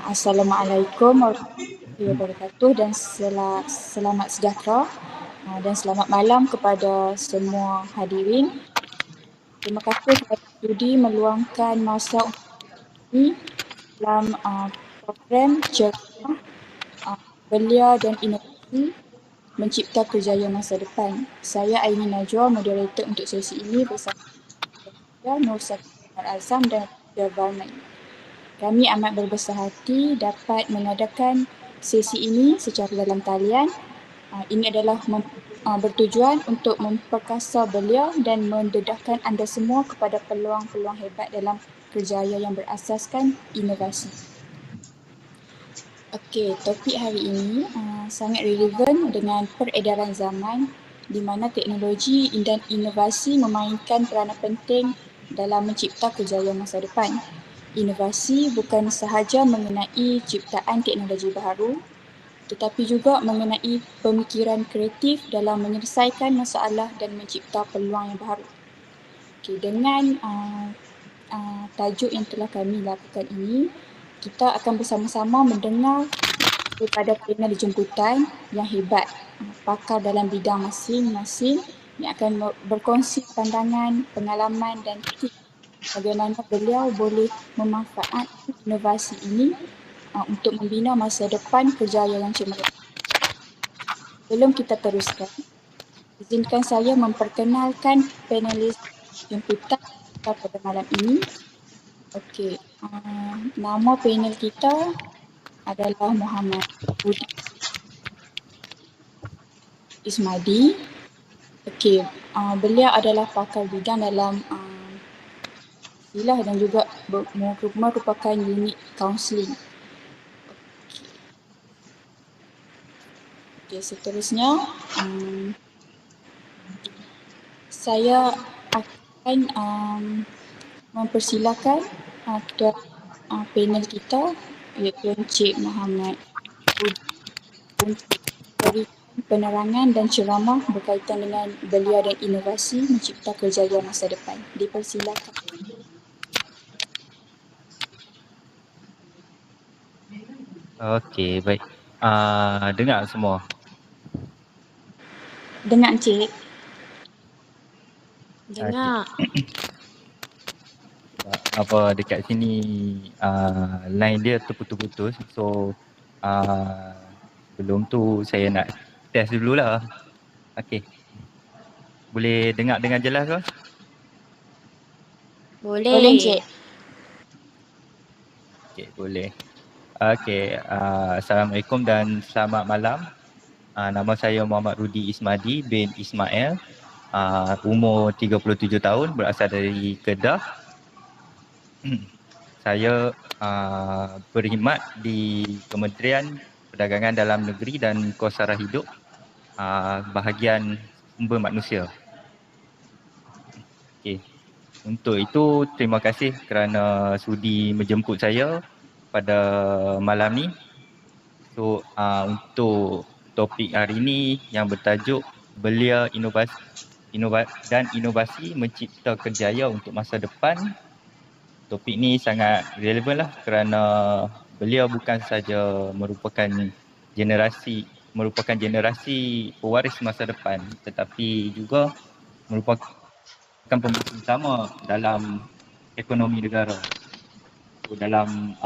Assalamualaikum warahmatullahi wabarakatuh dan selamat sejahtera dan selamat malam kepada semua hadirin. Terima kasih kepada Sudi meluangkan masa ini dalam program ceramah belia dan inovasi mencipta kerjaya masa depan. Saya Aini Najwa, moderator untuk sesi ini bersama Nur Sakin Azam dan Barney. Kami amat berbesar hati dapat mengadakan sesi ini secara dalam talian. Ini adalah bertujuan untuk memperkasa belia dan mendedahkan anda semua kepada peluang-peluang hebat dalam kerjaya yang berasaskan inovasi. Okey, topik hari ini sangat relevan dengan peredaran zaman di mana teknologi dan inovasi memainkan peranan penting dalam mencipta kerjaya masa depan. Inovasi bukan sahaja mengenai ciptaan teknologi baru, tetapi juga mengenai pemikiran kreatif dalam menyelesaikan masalah dan mencipta peluang yang baru. Okay, dengan tajuk yang telah kami lakukan ini, kita akan bersama-sama mendengar daripada panel jemputan yang hebat, pakar dalam bidang masing-masing yang akan berkongsi pandangan, pengalaman dan tips bagaimana beliau boleh memanfaatkan inovasi ini untuk membina masa depan kerjaya yang cemerlang. Sebelum kita teruskan, izinkan saya memperkenalkan panelis jemputan kita pada malam ini. Okey, nama panel kita adalah Muhammad Rudi Ismadi. Okey, beliau adalah pakar bidang dalam istilah dan juga merupakan unit kaunseling. Okey, seterusnya saya akan mempersilakan ketua panel kita iaitu Encik Muhammad untuk memberikan penerangan dan ceramah berkaitan dengan belia dan inovasi mencipta kerjaya masa depan. Dipersilakan. Okey, baik. Dengar semua? Dengar Encik. Dengar. Apa dekat sini line dia terputus-putus. So sebelum tu saya nak test dululah. Okey. Boleh dengar dengan jelas ke? Boleh. Boleh Encik. Okey, boleh. Okey, Assalamualaikum dan selamat malam. Nama saya Muhammad Rudi Ismadi bin Ismail. Umur 37 tahun, berasal dari Kedah. Saya berkhidmat di Kementerian Perdagangan Dalam Negeri dan Kos Sara Hidup, bahagian sumber manusia. Okey. Untuk itu, terima kasih kerana sudi menjemput saya pada malam ni. So, untuk topik hari ini yang bertajuk belia dan inovasi mencipta kerjaya untuk masa depan. Topik ni sangat relevan lah kerana belia bukan saja merupakan generasi pewaris masa depan, tetapi juga merupakan pembantu utama dalam ekonomi negara. So, dalam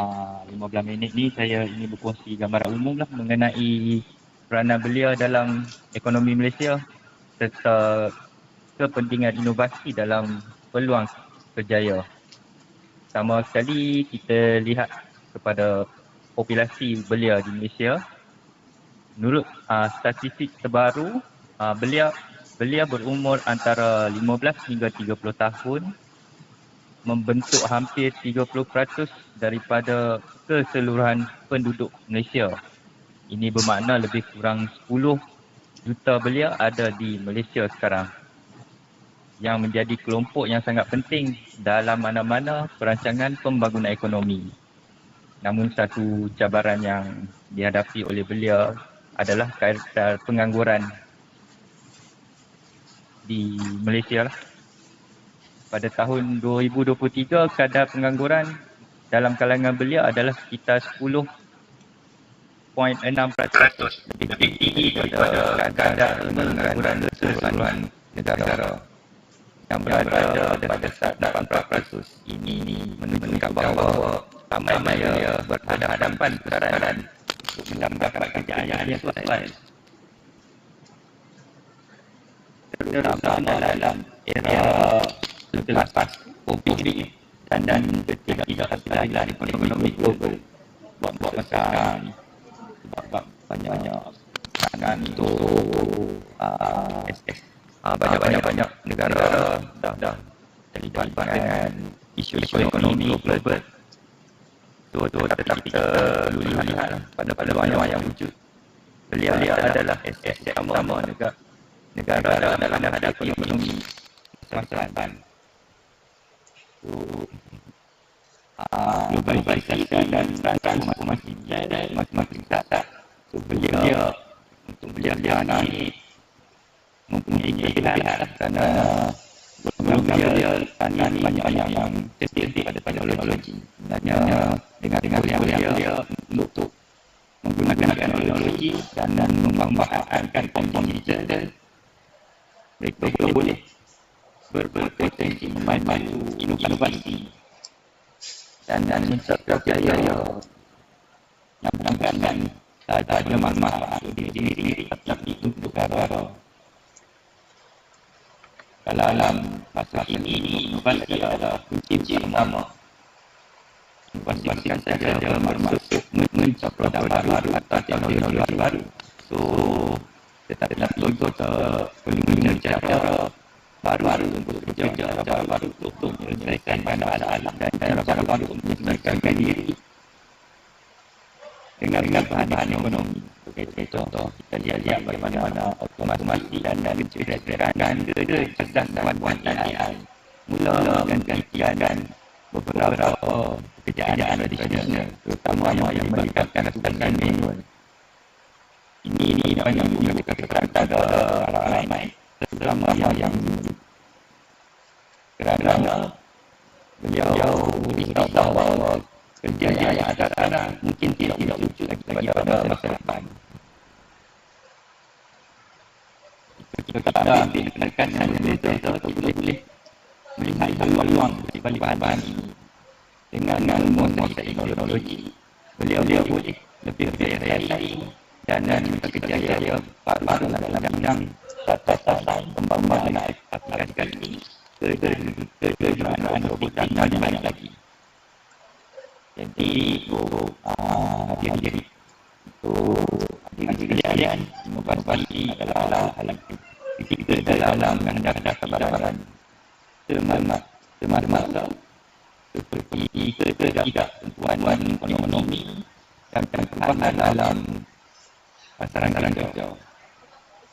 15 minit ni saya ingin berkongsi gambaran umum lah mengenai peranan belia dalam ekonomi Malaysia serta kepentingan inovasi dalam peluang kerjaya. Pertama sekali kita lihat kepada populasi belia di Malaysia. Menurut statistik terbaru, belia berumur antara 15 hingga 30 tahun membentuk hampir 30% daripada keseluruhan penduduk Malaysia. Ini bermakna lebih kurang 10 juta belia ada di Malaysia sekarang, yang menjadi kelompok yang sangat penting dalam mana-mana perancangan pembangunan ekonomi. Namun satu cabaran yang dihadapi oleh belia adalah kadar pengangguran di Malaysia. Pada tahun 2023, kadar pengangguran dalam kalangan belia adalah sekitar 10.6%, lebih tinggi daripada kadar pengangguran keseluruhan negara yang berada pada 8%. Ini menunjukkan bahawa ramai belia berhadapan kesusahan untuk mendapat pekerjaan yang sesuai, terutama dalam era selepas COVID dan ketidakstabilan ekonomi global. Buat masa ni sebab banyak serangan untuk banyak negara dah terlibat dengan isu ekonomi global. Tetapi kita perlu lihat pada peluang yang wujud. Belia adalah aset utama negara dalam menghadapi ekonomi masalah. Globalisasi dan transformasi masing-masing sektor. Belia untuk belia ni mempunyai kelebihan kerana belia tani banyak yang tertitik pada teknologi. Sebenarnya dengan belia untuk menggunakan teknologi dan memanfaatkan platform digital, mereka boleh berpotensi membantu inovasi dan infrastruktur yang menambahkan tak ada manfaat untuk diri sendiri tapi untuk negara. Dalam masa ini, inovasi adalah kunci utama. Inovasi bukan saja bermaksud mencapai produk baru atau teknologi baru. Tetapi kita perlu mencapai baru untuk bekerja, cara baru untuk menyelesaikan masalah dan cara baru untuk menyelesaikan diri dengan bahan-bahan ekonomi. Sebagai contoh, kita lihat bagaimana otomasi dan kecerdasan buat AI mula menggantikan beberapa pekerjaan tradisional, terutama yang melibatkan kecerdasan manual. Ini banyak membuka keterangan ramai, terutama yang kerana beliau beritahu bahawa kerja yang ada sekarang mungkin tidak wujud lagi pada masa depan. Kita ambil penekanan kita boleh melihat peluang di balik bahan-bahan ini. Dengan menguasai teknologi, beliau boleh lebih berjaya dan kerja baru dalam bidang data pembangunan aplikasi ini kejuruteraan robot dan banyak lagi. Jadi hadirin sekalian, inovasi adalah hal kritikal dalam menghadapi kebaran semasa seperti ketidaktentuan ekonomi dan perubahan dalam pasaran kerja.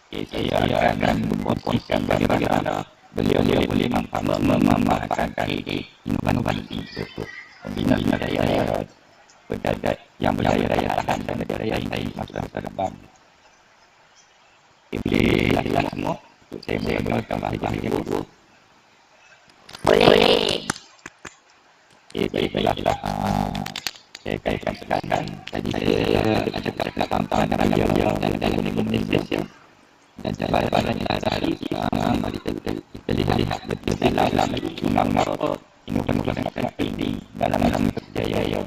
Saya akan memposisikan bagaimana beliau boleh memanfaatkan inovasi untuk membina daya yang berdaya tahan dan berdaya saing masa depan. Boleh semua untuk saya menggunakan bahasa Inggeris. Boleh. Baiklah. Saya kaitkan sekarang. Tadi saya ada tentang beliau dalam Indonesia dan jabatan yang ada di mari kita lihat betul dalam undang inovasi yang sangat penting dalam kerjaya.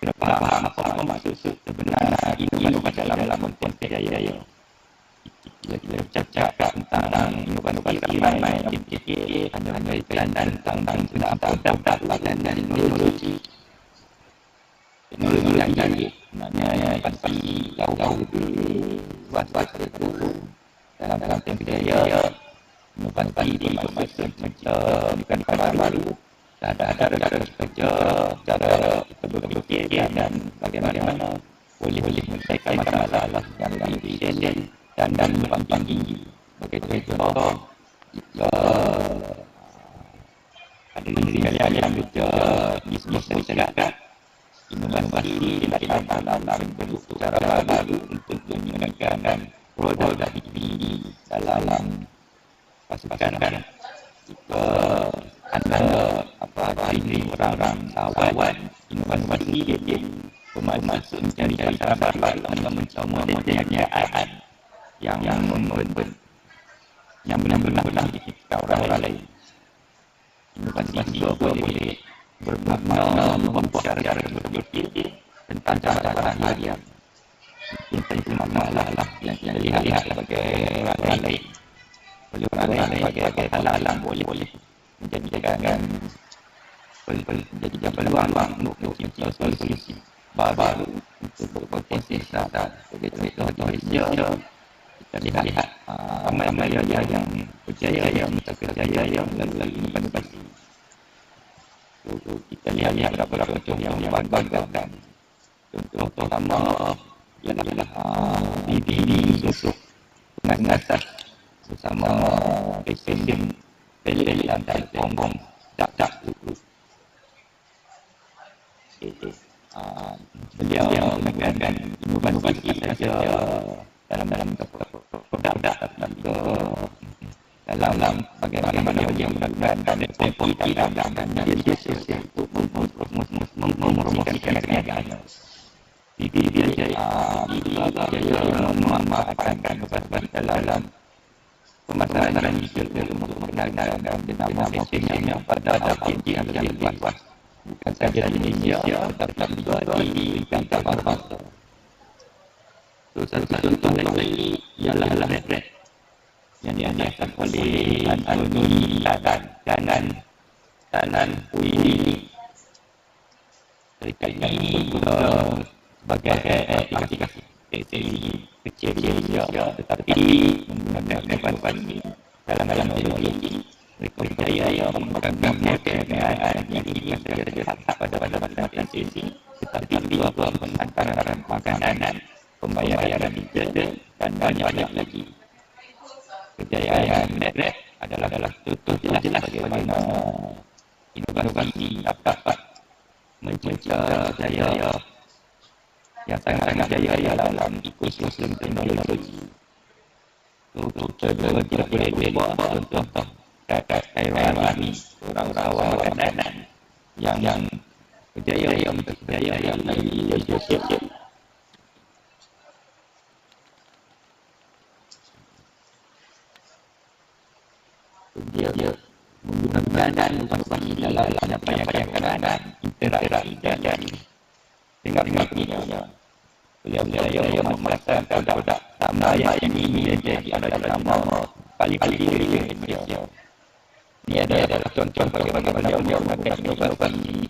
Kita faham apa maksud sebenarnya inovasi dalam konteks kerjaya. Kita bercakap tentang inovasi ramai hanya berkaitan tentang produk dan teknologi yang canggih. Sebenarnya pasti jauh lebih luas itu dalam konteks kerjaya. Inovasi bermaksud menciptakan baru ada kerja, cara kita berfikir dan bagaimana boleh menyelesaikan masalah yang lebih efisien dan lebih tinggi. Sebagai contoh, jika ada sekalian yang bekerja bisnes masyarakat, inovasi dilakukan dalam bentuk cara baru untuk menggunakan produk ini dalam pasukan. Jika ada training orang-orang sahabat inovasi bermaksud mencari pasar baru mencoba perniagaan yang benar-benar difikirkan orang lain. Inovasi juga boleh bermakna membuat cara berpikir tentang cara yang tentu makna yang dilihat sebagai orang lain. Oleh orang lain sebagai hal-hal boleh menjadikan peluang untuk mencipta solusi baru untuk berpotensi besar. Sebagai contoh di Malaysia, kita lihat ramai yang berjaya melalui inovasi. Kita lihat beberapa contoh yang membanggakan. Contoh pertama ialah BB Yusuf pengasas bersama Presiden dan Telkom Dak Group. Beliau menggunakan inovasi saja dalam produk tapi juga dalam bagaimana dia menggunakan teknologi dan media sosial untuk mempromosikan perniagaan. Dia memanfaatkan inovasi dalam pemasaran digital untuk mengenalkan nama pada audiens yang lebih luas. Bukan saja di Indonesia tetapi juga di antarabangsa. Satu contoh lagi ialah Red yang diasaskan oleh Anthony dan Willy. Mereka ini sebagai aplikasi kecil tetapi menggunakan inovasi dalam teknologi. Mereka berjaya mengembangkan perniagaan yang tidak saja pada transaksi tetapi juga penghantaran makanan, pembayaran digital dan banyak lagi. Kejayaan Red adalah contoh jelas bagaimana inovasi dapat mencipta jaya yang sangat jaya dalam ekosistem teknologi. Kita tidak boleh buat contoh Taiwan ini orang usahawan yang berjaya melalui media sosial. Dia menggunakan inovasi dalam penyampaian interaksi dan dengan maknanya. Beliau memasarkan produk sama yang ini menjadi nama paling di Indonesia. Ini adalah contoh bagaimana beliau menggunakan inovasi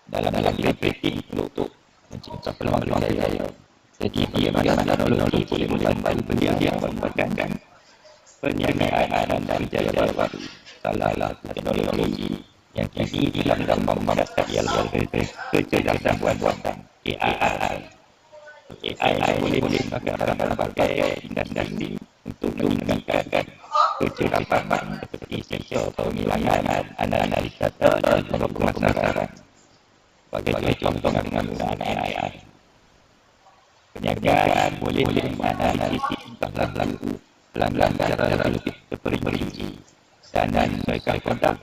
dalam marketing untuk mencipta peluang jaya. Jadi bagaimana teknologi boleh membantu beliau yang membanggakan perniagaan dan jaya baru. Salah satu teknologi yang kini dalam pembangunan ialah kecerdasan buatan AI. AI boleh digunakan dalam berbagai industri untuk meningkatkan kecerdasan seperti sektor pemilangan, analisa data dan pemasaran. Sebagai contoh penggunaan AI, perniagaan boleh menganalisis tingkah laku pelanggan secara lebih terperinci dan mereka produk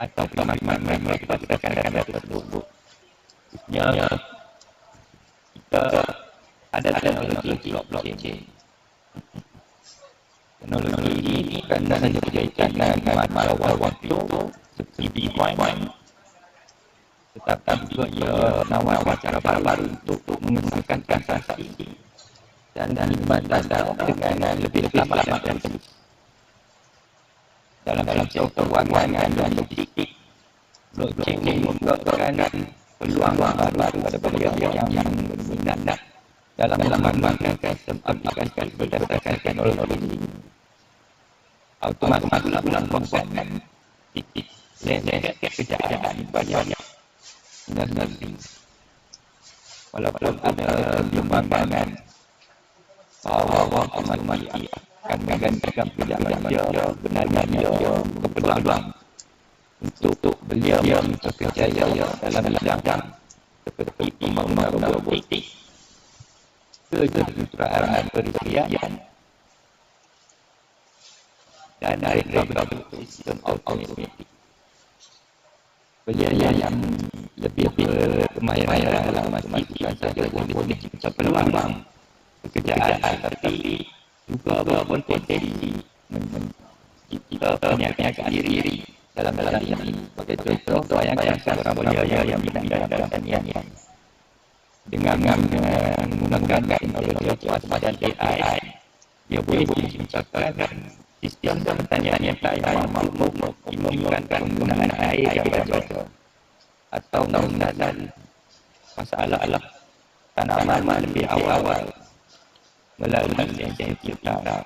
atau pemahaman mereka berdasarkan data tersebut. Khususnya kita ada teknologi blockchain. Teknologi ini bukan saja berkaitan dengan mata waktu seperti Bitcoin, tetapi juga ia menawarkan cara baru untuk mengembangkan transaksi dan libatkan dengan lebih lambat dan serius. Dalam sektor keuangan dan logistik, blockchain membukakan peluang baru pada beliau yang berminat dalam mengembangkan sistem aplikasi berdasarkan teknologi. Automatik pembuatan titik pekerjaan banyak industri. Walaupun ada perkembangan bahawa otomatik akan menggantikan pekerjaan dia, benarnya berpeluang untuk beliau berjaya dalam bidang seperti pembangunan robotik, kejuruteraan peristrian, dan mereka berbentuk sistem automatik. Beliau yang lebih berkemahiran dalam matematik bukan sahaja boleh mencipta peluang pekerjaan, tetapi juga berpotensi mencipta perniagaan sendiri dalam ini. Sebagai contoh, bayangkan seorang belia yang bidang dalam pertanian dengan menggunakan teknologi dan AI, dia boleh menciptakan sistem pertanian yang mampu meminimalkan penggunaan air yang berjaya atau mengenali masalah tanaman lebih awal melalui sensor kita.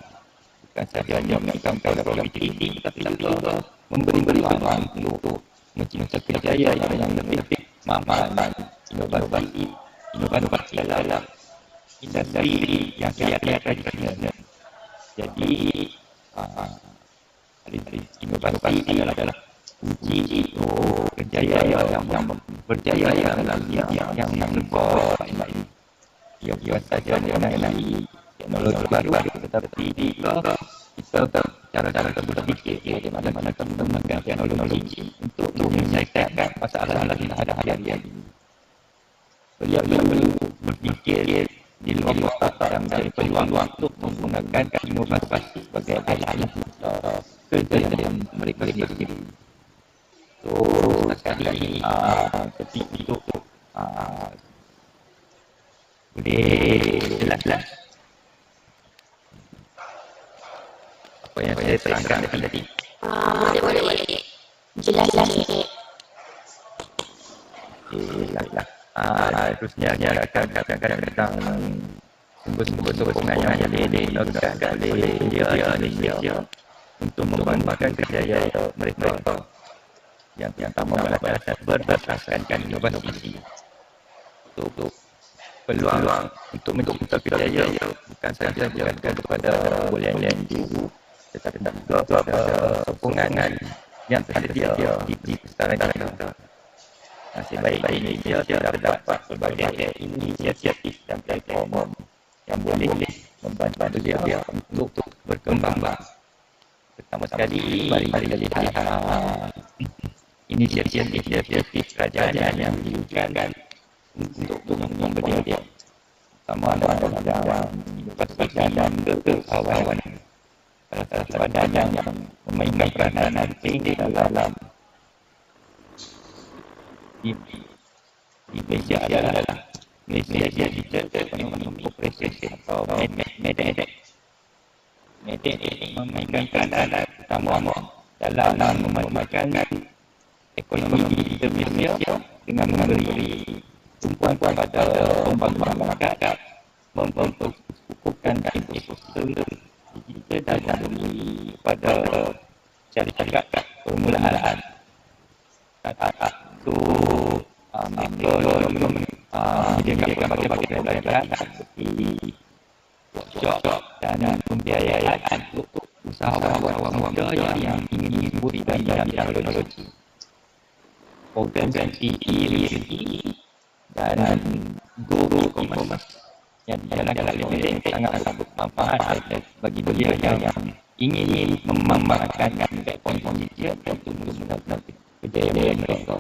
Bukan sahaja meningkatkan produktiviti, tetapi juga memberi peluang untuk mencipta kerjaya yang lebih mapan, inovasi dalam industri yang tradisional. Jadi inovasi adalah kunci untuk kerjaya yang berjaya dalam yang berbuat baik. Ia bukan saja mengenai teknologi baru, tetapi juga kita cara-cara berfikir bagaimana kita menggunakan teknologi untuk menyelesaikan masalah yang kita hadapi. Beliau perlu berfikir di luar kotak dan mencari peluang untuk menggunakan inovasi sebagai alat kerja yang mereka sendiri. So, sekali ketik itu boleh jelas apa yang saya terangkan tadi. Boleh. Jelas sikit. Terusnya dia akan katakan tentang sumber-sumber sebenarnya yang dilakukan oleh Indonesia untuk mengembangkan kerjaya mereka yang pertama berdasarkan inovasi untuk peluang untuk mencipta kerjaya bukan sahaja berdasarkan kepada bolehan itu, tetapi juga kepada sokongan yang tersedia di sekitar kita. Nasib baik Indonesia terdapat berbagai inisiatif dan platform yang boleh membantu dia untuk berkembang. Pertama sekali, mari kita lihat inisiatif kerajaan yang diwujudkan untuk memberi dia. Pertama adalah bidang inovasi dan keusahawanan. Salah satu badan yang memainkan peranan penting dalam di Malaysia adalah Malaysia Digital Economy Corporation atau MEDEC. MEDEC memainkan peranan utama dalam memajukan ekonomi digital Malaysia dengan memberi tumpuan kepada pembangunan masyarakat, memperkukuhkan ekosistem digital dan memberi kepada syarikat permulaan. Untuk menyediakan berbagai pelajaran seperti workshop dan pembiayaan untuk usahawan muda yang ingin berikan dalam teknologi. Program e-literacy dan Go e-commerce yang dijalankan oleh MEDEC sangat bermanfaat bagi beliau yang ingin memanfaatkan platform digital untuk menggunakan kejayaan mereka.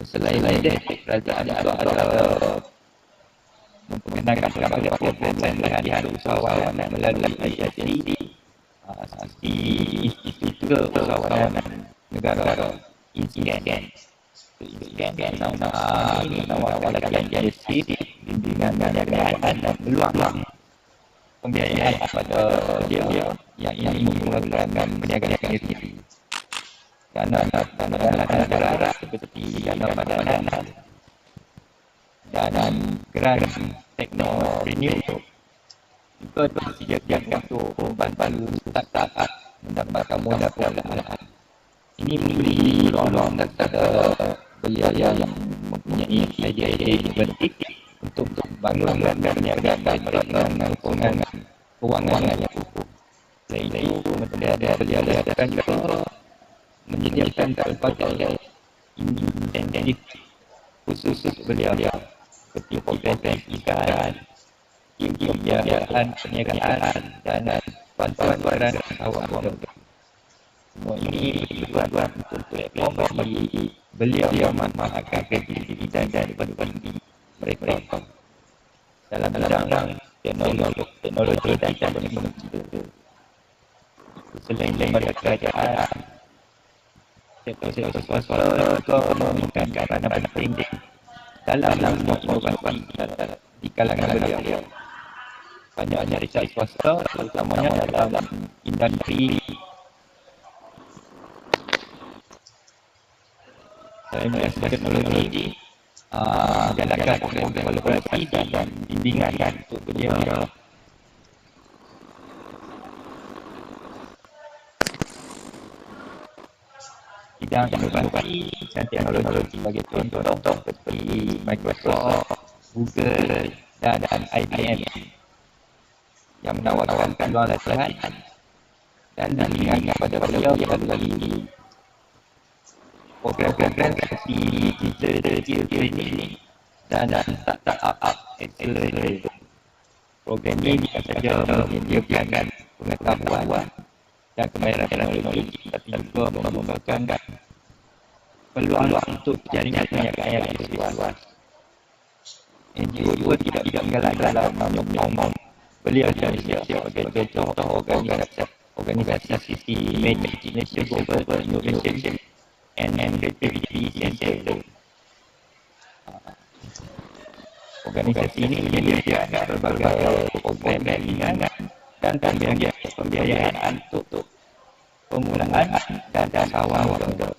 Selain MEDEC, kerajaan juga ada memperkenalkan berbagai program latihan usahawan melalui ICT seperti Institut Keusahawanan Negara Insiden menawarkan latihan intensif, bimbingan perniagaan dan peluang pembiayaan kepada dia yang ingin mengembangkan perniagaan sendiri. Dana negara seperti dana padanan dan grant teknologi juga disediakan untuk membantu startup mendapatkan modal permulaan. Ini memberi peluang kepada belia yang mempunyai idea inovatif untuk bangun perniagaan mereka dengan sokongan kewangan yang cukup. Selain itu, belia akan juga menyediakan pelbagai insentif khusus belia seperti program ikan, pembiayaan, perniagaan dan bantuan kerana awam muda. Semua ini bertujuan untuk platform bagi beliau yang memanfaatkan kreativitas dan inovatif mereka dalam bidang teknologi dan komunikasi. Selain daripada kerajaan, sektor swasta juga memainkan peranan penting dalam inovasi di kalangan beliau. Banyak riset swasta terutamanya dalam industri teknologi, menjalankan program kolaborasi dan bimbingan untuk beliau bidang inovasi dan teknologi sebagai contoh seperti Microsoft, Google dan IBM yang menawarkan peluang latihan dan bimbingan kepada beliau melalui program-program seperti digital training dan startup accelerator. Program ini bukan saja menyediakan pengetahuan dan kemahiran teknologi, tapi juga membukakan peluang untuk jaringan perniagaan yang lebih luas. NGO juga tidak ketinggalan dalam menyokong beliau di Malaysia sebagai contoh organisasi Malaysia Global Innovation and Creativity Center. Organisasi ini menyediakan berbagai program bimbingan dan pembiayaan untuk pemulaan dan usahawan muda.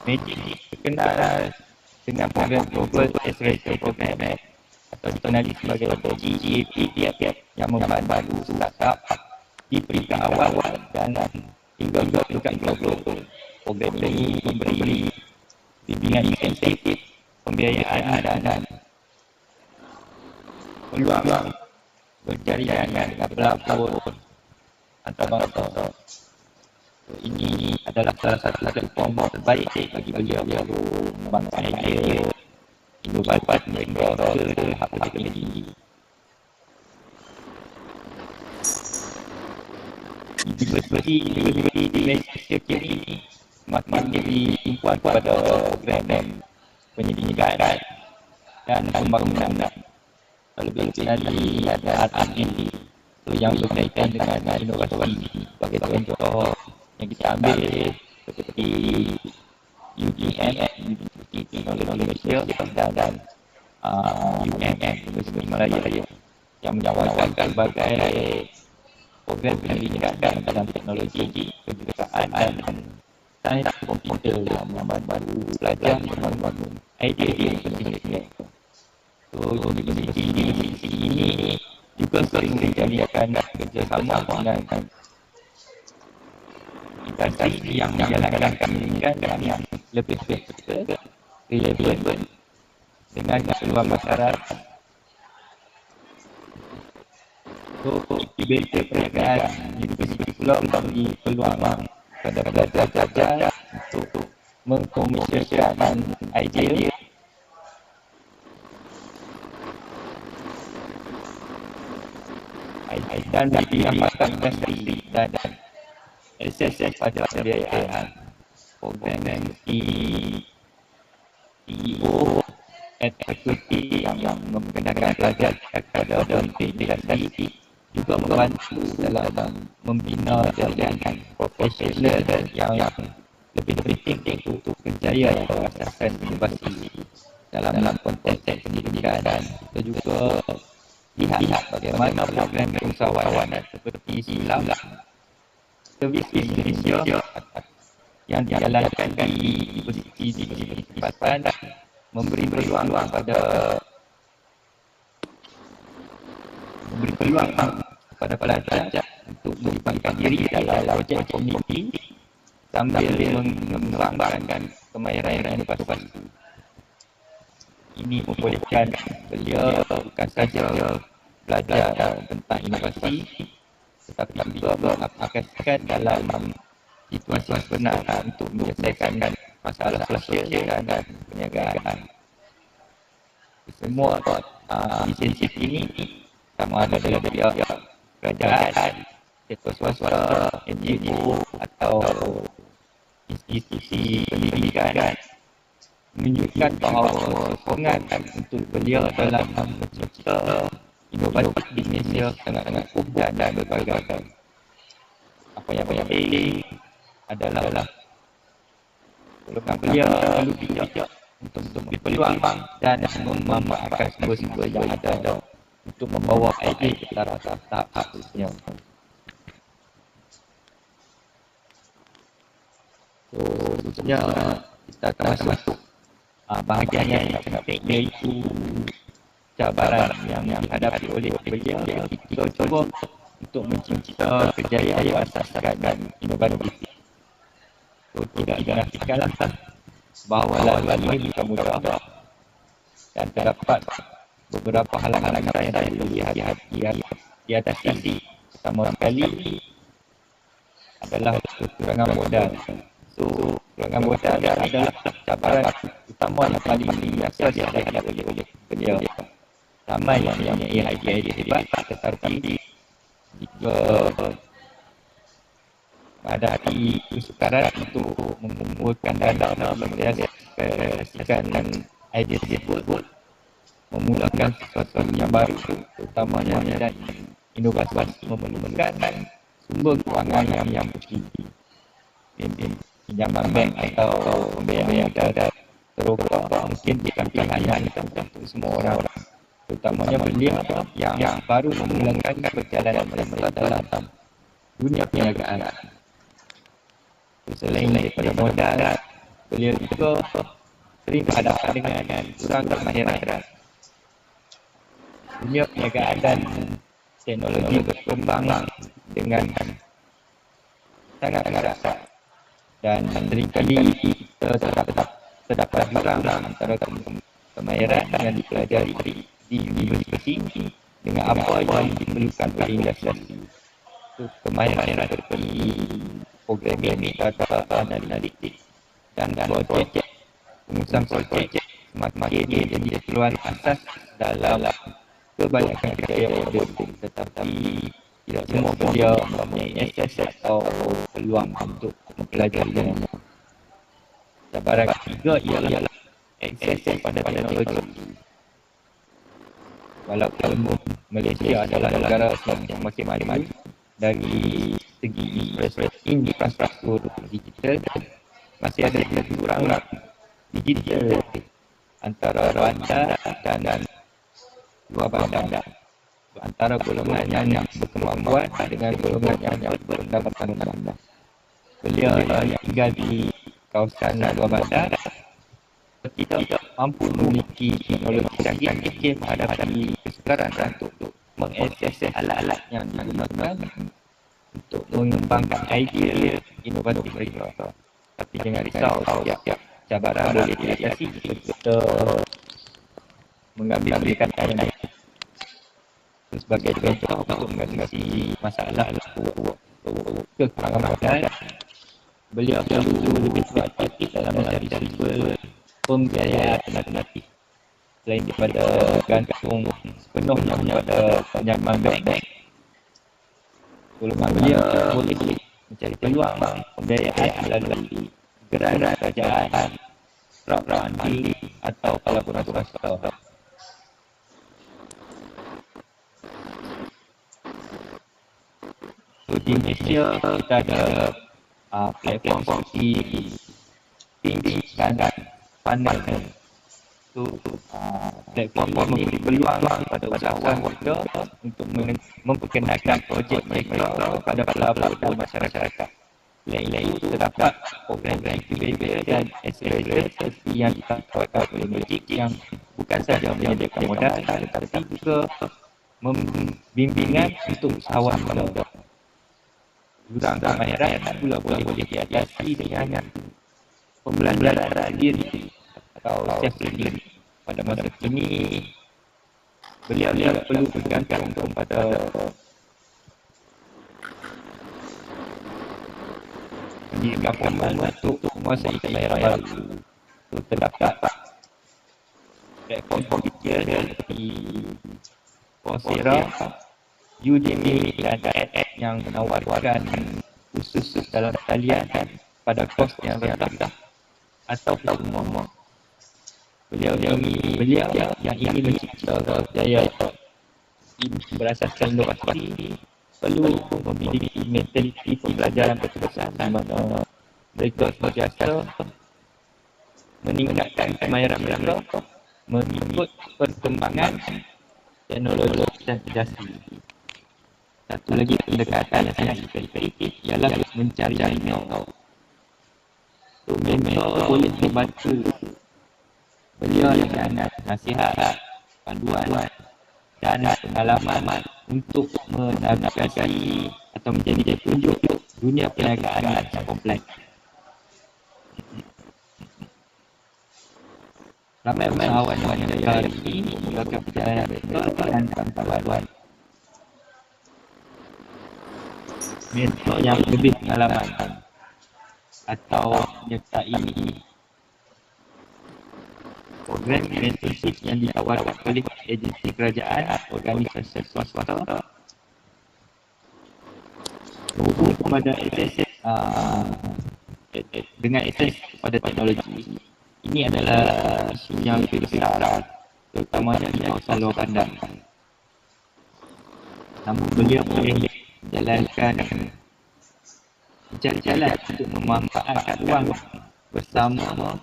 Magic terkenal dengan program Global Accelerator Program atau dikenali sebagai GAP yang membantu startup di peringkat awal dan hingga peringkat global. Program ini memberi bimbingan insentif, pembiayaan dan peluang berjaringan dengan pelapor antarabangsa. Ini adalah salah satu platform terbaik bagi beliau mengembangkan idea inovatif mereka ke tahap lebih tinggi. Universiti di Malaysia kini semakin diberi tumpuan kepada program penyelidikan dan pembangunan lebih dari R&D yang berkaitan dengan inovasi. Sebagai contoh yang kita ambil seperti UGM, Universiti Teknologi Malaysia dan UMM, Universiti Malaya yang menawarkan berbagai program penyelidikan dalam teknologi, kejuruteraan dan sains komputer yang membantu pelajar membangun idea penting. So, universiti ini juga sering menjalinkan kerjasama dengan instansi yang menjalankan pendidikan yang lebih relevan dengan keperluan masyarakat. So, inkubator perniagaan universiti pula memberi peluang kepada pelajar-pelajar untuk mengkomersialkan idea dan didapatkan industri dan akses pada pembiayaan. Program CEO and equity yang menggunakan pelajar kepada investasi juga membantu dalam membina jaringan profesional yang lebih penting untuk kerjaya atau asaskan inovasi dalam konteks pendidikan. Dan kita juga lihat bagaimana program keusahawanan seperti Silam Servis Indonesia yang dijalankan di universiti tempatan memberi peluang kepada pelajar untuk melibatkan diri dalam projek komuniti sambil mengembangkan kemahiran inovasi. Ini membolehkan beliau bukan saja belajar tentang inovasi tetapi juga mengaplikasikan dalam situasi sebenar untuk menyelesaikan masalah sosial dan perniagaan. Semua inisiatif ini sama ada dari pihak kerajaan, sektor swasta, NGO atau institusi pendidikan menunjukkan bahawa sokongan untuk beliau dalam mencipta inovasi di Malaysia sangat-sangat kuat dan berbagai. Apa yang penting adalah golongan beliau selalu bijak untuk memberi peluang dan memanfaatkan sumber-sumber yang ada untuk membawa idea ke tahap seterusnya. So, seterusnya kita akan masuk bahagian yang sangat penting, iaitu cabaran yang dihadapi oleh beliau ketika cuba untuk mencipta kejayaan berasaskan dan inovatif. So, tidak dinafikanlah bahawa laluan ini bukan mudah dan terdapat beberapa halangan yang perlu diatasi. Pertama sekali adalah kekurangan modal. So, kekurangan modal adalah cabaran utama yang paling biasa dihadapi oleh beliau. Ramai yang mempunyai idea hebat, tetapi jika menghadapi kesukaran untuk mengumpulkan dana untuk merealisasikan idea tersebut, memulakan sesuatu yang baru, terutamanya dan inovasi memerlukan sumber kewangan yang tinggi. Pinjaman bank atau pembiayaan yang terokok mungkin bukan pilihan untuk semua orang, terutamanya beliau yang baru memulakan perjalanan mereka dalam dunia perniagaan. Selain daripada modal, beliau juga sering berhadapan dengan kurang kemahiran. Dunia perniagaan dan teknologi berkembang dengan sangat raksasa dan seringkali terdapat jurang antara kemahiran yang dipelajari di universiti dengan apa yang diperlukan oleh industri. Kemahiran seperti programming, data analitik dan projek, pengurusan projek semakin menjadi keperluan asas dalam kebanyakan kerja order, tetapi tidak semua beliau mempunyai akses atau peluang untuk mempelajarinya. Cabaran ketiga ialah akses kepada teknologi. Walaupun Malaysia adalah negara yang makin maju dari segi infrastruktur digital, masih ada kurang digital antara bandar dan luar bandar, antara golongan yang berkemampuan dengan golongan yang berpendapatan rendah. Beliau yang tinggal di kawasan luar bandar tidak mampu memiliki teknologi canggih menghadapi kesukaran untuk mengakses alat-alat yang digunakan untuk mengembangkan idea inovatif mereka. Tapi jangan risau, setiap cabaran boleh diatasi jika kita mengambil pendekatan yang baik. Sebagai contoh untuk mengatasi masalah kekurangan modal, beliau perlu lebih proaktif dalam mencari sumber pembiayaan alternatif selain daripada gantung sepenuhnya pada pinjaman bank. Golongan beliau boleh mencari peluang pembiayaan melalui gerak kerajaan, crowdfunding atau kolaborasi swasta. Di Malaysia kita ada platform seperti Think dan Panel. Platform memberi peluang kepada usahawan kita untuk memperkenalkan projek mereka kepada pelabur dan masyarakat. Selain itu terdapat program incubator dan accelerator seperti yang ditawarkan oleh Magic yang bukan sahaja menyediakan modal tetapi juga membimbingan untuk usahawan muda. Jurang kemahiran pula boleh diatasi dengan pembelajaran diri atau self-learning. Pada masa kini, beliau perlu bergantung kepada pendidikan formal untuk menguasai kemahiran baru. Terdapat platform digital seperti Coursera, Udemy dan app yang menawarkan khusus dalam talian pada kos yang rendah atau semua. Beliau yang ingin mencipta kerjaya berasaskan inovasi perlu memiliki mentaliti pembelajaran berterusan di mana mereka sentiasa meningkatkan kemahiran mereka mengikut perkembangan teknologi dan industri. Satu lagi pendekatan yang sangat efektif ialah mencari mentor. Mentor boleh membantu beliau dengan nasihat, panduan dan pengalaman untuk menavigasi atau menjadi petunjuk dunia perniagaan yang kompleks. Ramai usahawan yang hari ini memulakan perjalanan mereka dengan bantuan mentor yang lebih pengalaman atau menyertai program mentorship yang ditawarkan oleh agensi kerajaan, organisasi swasta, berhubung kepada dengan akses kepada teknologi. Ini adalah isu yang lebih besar, terutamanya di kawasan luar bandar. Namun beliau boleh menjalankan mencari jalan untuk memanfaatkan ruang bersama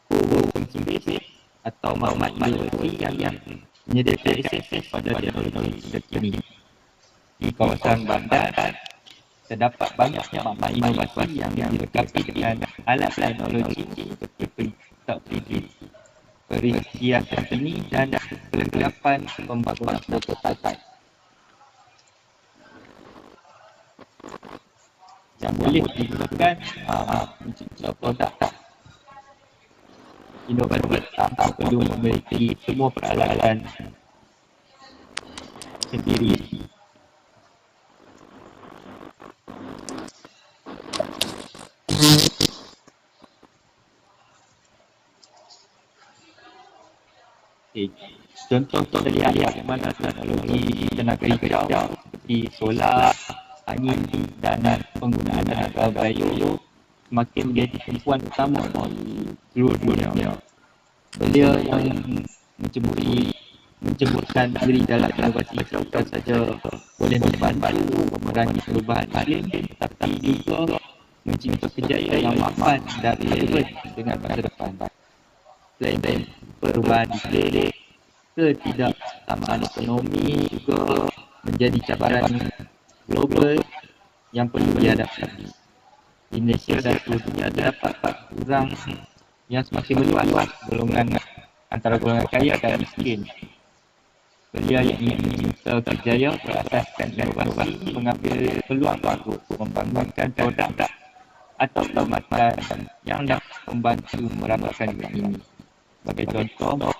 co-working atau maklumat inovasi yang menyediakan akses pada teknologi terkini. Di kawasan bandar terdapat banyak maklumat inovasi yang dilengkapi dengan alat teknologi seperti pencetak 3D, perhiasan seni dan perlengkapan pembangunan prototipe yang boleh digunakan mencipta produk inovatif tanpa perlu memiliki semua peralatan sendiri. Contoh terlihat bagaimana teknologi tenaga hijau seperti solar, angin dan penggunaan tenaga bio semakin menjadi tumpuan utama di seluruh dunia. Beliau yang menceburkan diri dalam inovasi bukan saja boleh membantu memerangi perubahan iklim, tetapi juga mencipta kejayaan yang mapan dan relevan dengan masa depan. Selain perubahan iklim, ketidaksamaan ekonomi juga menjadi cabaran global yang perlu dihadapi. Indonesia dan seluruh dunia terdapat jurang yang semakin meluas antara golongan kaya dan miskin. Beliau yang ingin mencipta kerjaya berasaskan inovasi mengambil peluang untuk membangunkan produk atau perkhidmatan yang dapat membantu meramaikan dunia ini. Sebagai contoh,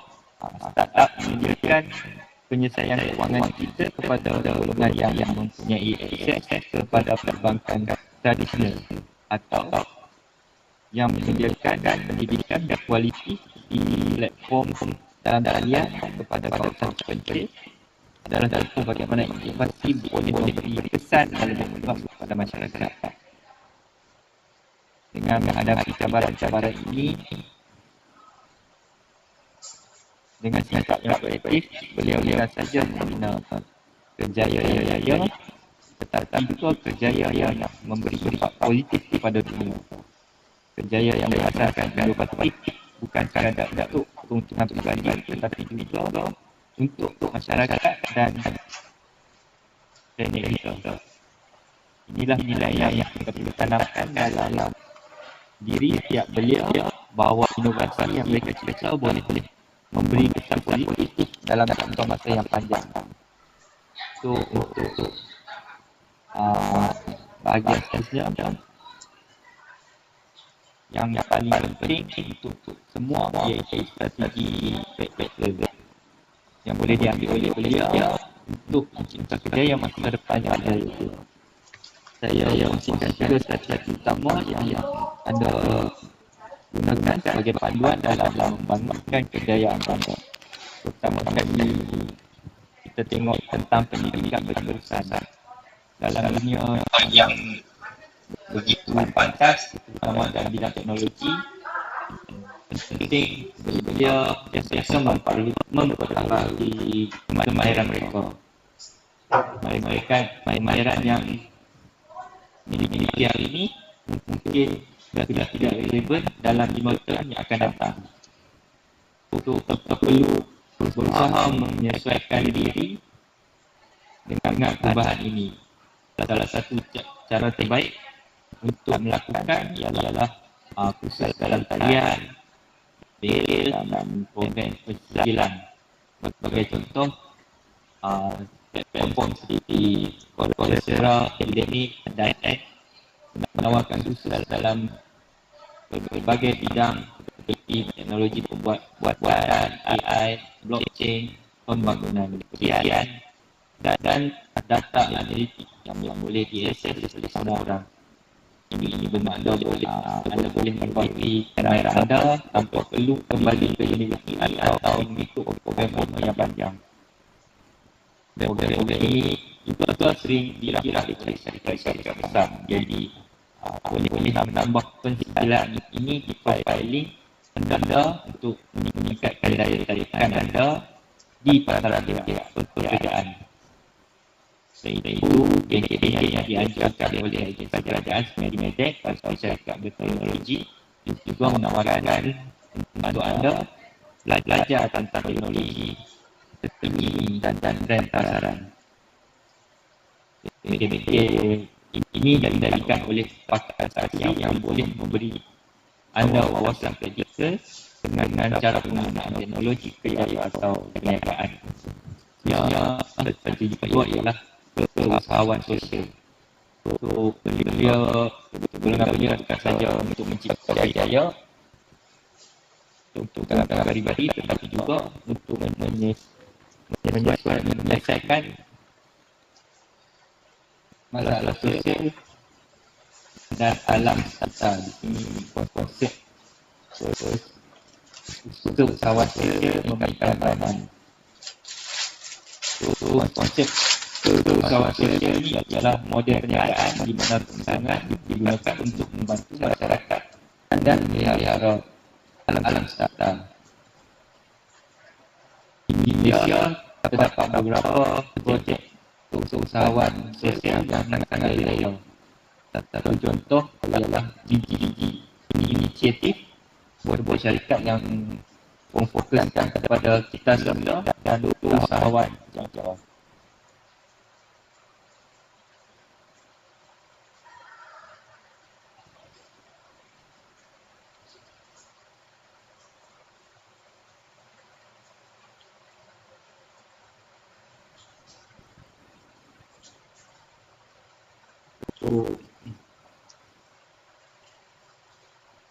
startup menyediakan penyelesaian kewangan digital kepada golongan yang mempunyai akses kepada perbankan tradisional atau yang menyediakan pendidikan berkualiti di platform dalam talian kepada kawasan terpencil adalah contoh bagaimana inovasi boleh memberi kesan dan lebih luas kepada masyarakat. Dengan menghadapi cabaran-cabaran ini, dengan sikap yang proaktif, beliau bukan saja membina kerjaya, tetapi juga kerjaya yang memberi dampak positif kepada dunia. Kerjaya yang berasaskan inovasi bukan sekadar untuk keuntungan pribadi, tetapi juga untuk masyarakat dan planet kita. Inilah nilai yang kita perlu tanamkan dalam diri setiap beliau, bahawa inovasi yang mereka cipta boleh memberi kesan positif dalam jangka masa yang panjang. So, untuk bahagian seterusnya, yang paling penting untuk semua iaitu strategi backpacker yang boleh diambil oleh beliau untuk mencipta kerjaya masa depan yang ada. Saya kongsikan tiga strategi utama yang ada gunakan sebagai panduan dalam membangunkan kejayaan bangsa. Pertama kali kita tengok tentang pendidikan berterusan dalam dunia yang begitu pantas, terutama dalam bidang teknologi. Penting dia biasa memperbaiki kemahiran mereka. Kemahiran yang dimiliki hari ini mungkin sudah tidak relevan dalam 5 tahun yang akan datang. Untuk kita perlu berusaha menyesuaikan diri dengan perubahan ini. Salah satu cara terbaik untuk melakukan ialah kursus dalam talian, dan program pensilan. Sebagai contoh, platform seperti Coursera, Akademik dan X menawarkan kursus dalam berbagai bidang seperti teknologi pembuatan, AI, blockchain, pembangunan kebiayaan dan data analitik yang boleh diakses oleh semua orang. Ini bermakna anda boleh memperbaiki kemahiran anda tanpa perlu kembali ke universiti atau mengikut program yang panjang. Program ini juga sering dilakukan oleh syarikat besar. Jadi boleh menambah pensilan ini di profiling anda untuk meningkatkan daya tarikan anda di pasaran pekerjaan. Selain itu, yang diajarkan oleh agensi kerajaan seperti Medek atau syarikat berteknologi juga menawarkan untuk anda belajar tentang teknologi terkini dan trend pasaran. Medek ini didirikan oleh pakar saksi yang boleh memberi anda wawasan praktikal dengan cara penggunaan teknologi kerja atau perniagaan. Yang strategi kedua ialah keusahawan sosial. Golongan beliau bukan saja untuk mencipta jaya untuk kalangan peribadi, tetapi juga untuk menyelesaikan masalah sosial dan alam semesta. Di sini konsep keusahawan sosial memberikan peranan. Konsep keusahawan sosial ini adalah model perniagaan di mana keuntungan digunakan untuk membantu masyarakat dan melihara alam semesta. Di Malaysia terdapat beberapa projek keusahawan sosial yang sangat relevan. Satu contoh adalah Gigi. Ini inisiatif sebuah syarikat yang memfokuskan kepada cita semula dan usahawan yang jauh.